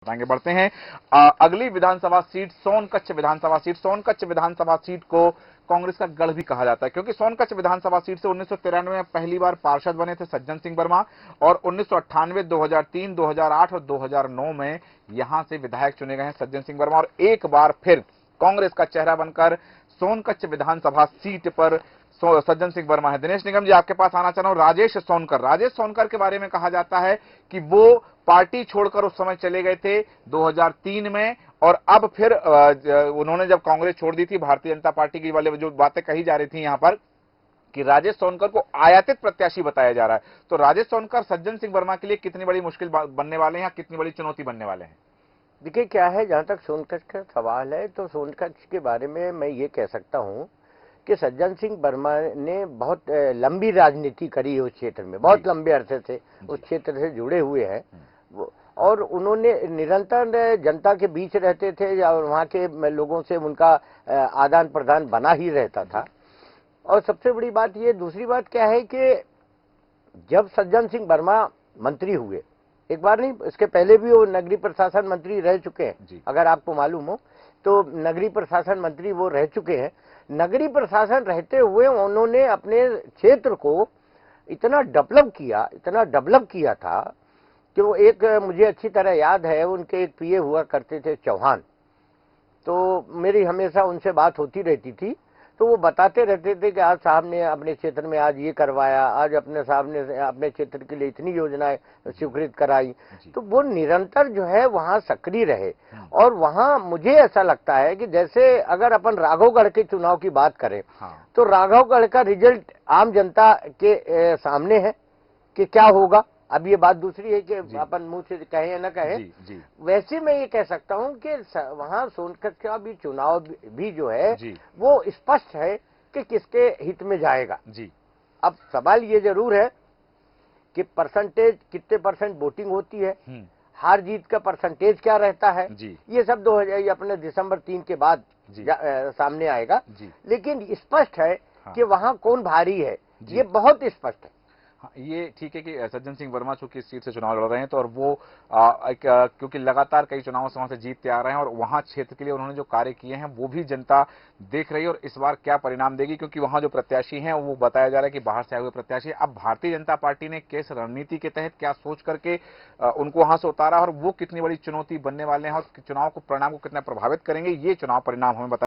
आगे बढ़ते हैं। अगली विधानसभा सीट सोनकच्छ विधानसभा सीट। सोनकच्छ विधानसभा सीट को कांग्रेस का गढ़ भी कहा जाता है, क्योंकि सोनकच्छ विधानसभा सीट से 1993 में पहली बार पार्षद बने थे सज्जन सिंह वर्मा, और 1998, 2003, 2008 और 2009 में यहां से विधायक चुने गए हैं सज्जन सिंह वर्मा, और एक बार फिर कांग्रेस का चेहरा बनकर सोनकच्छ विधानसभा सीट पर सज्जन सिंह वर्मा है। दिनेश निगम जी, आपके पास आना चाह रहा हूं। राजेश सोनकर के बारे में कहा जाता है कि वो पार्टी छोड़कर उस समय चले गए थे 2003 में, और अब फिर उन्होंने जब कांग्रेस छोड़ दी थी, भारतीय जनता पार्टी की वाले जो बातें कही जा रही थी यहां पर कि राजेश सोनकर को आयातित प्रत्याशी बताया जा रहा है, तो राजेश सोनकर सज्जन सिंह वर्मा के लिए कितनी बड़ी मुश्किल बनने वाले हैं, कितनी बड़ी चुनौती बनने वाले हैं? देखिए क्या है, जहां तक सोनकच्छ का सवाल है तो सोनकच्छ के बारे में मैं ये कह सकता हूं कि सज्जन सिंह वर्मा ने बहुत लंबी राजनीति करी है उस क्षेत्र में, बहुत लंबे अरसे से उस क्षेत्र से जुड़े हुए हैं, और उन्होंने निरंतर जनता के बीच रहते थे और वहाँ के लोगों से उनका आदान प्रदान बना ही रहता था। और सबसे बड़ी बात ये, दूसरी बात क्या है कि जब सज्जन सिंह वर्मा मंत्री हुए, एक बार नहीं, इसके पहले भी वो नगरीय प्रशासन मंत्री रह चुके हैं, अगर आपको मालूम हो तो नगरीय प्रशासन मंत्री वो रह चुके हैं। नगरीय प्रशासन रहते हुए उन्होंने अपने क्षेत्र को इतना डेवलप किया था कि वो एक, मुझे अच्छी तरह याद है, उनके एक पीए हुआ करते थे चौहान, तो मेरी हमेशा उनसे बात होती रहती थी, तो वो बताते रहते थे कि आज साहब ने अपने क्षेत्र में आज ये करवाया, आज अपने साहब ने अपने क्षेत्र के लिए इतनी योजनाएं स्वीकृत कराई। तो वो निरंतर जो है वहाँ सक्रिय रहे, और वहाँ मुझे ऐसा लगता है कि जैसे अगर अपन राघवगढ़ के चुनाव की बात करें, तो राघवगढ़ का रिजल्ट आम जनता के सामने है कि क्या होगा। अब ये बात दूसरी है कि अपन मुंह से कहें या न कहें, वैसे मैं ये कह सकता हूं कि वहां सोनकच्छ का भी चुनाव भी जो है वो स्पष्ट है कि किसके हित में जाएगा। अब सवाल ये जरूर है कि परसेंटेज, कितने परसेंट वोटिंग होती है, हार जीत का परसेंटेज क्या रहता है, ये सब 2000 अपने दिसंबर 3 के बाद सामने आएगा। लेकिन स्पष्ट है कि वहां कौन भारी है, ये बहुत स्पष्ट है। हाँ, ये ठीक है कि सज्जन सिंह वर्मा चूंकि इस सीट से चुनाव लड़ रहे हैं, तो और वो क्योंकि लगातार कई चुनावों से वहां से जीतते आ रहे हैं, और वहां क्षेत्र के लिए उन्होंने जो कार्य किए हैं वो भी जनता देख रही है, और इस बार क्या परिणाम देगी, क्योंकि वहां जो प्रत्याशी हैं वो बताया जा रहा है कि बाहर से आए हुए प्रत्याशी। अब भारतीय जनता पार्टी ने किस रणनीति के तहत क्या सोच करके उनको वहां से उतारा, और वो कितनी बड़ी चुनौती बनने वाले हैं, और चुनाव को, परिणाम को कितना प्रभावित करेंगे, ये चुनाव परिणाम हमें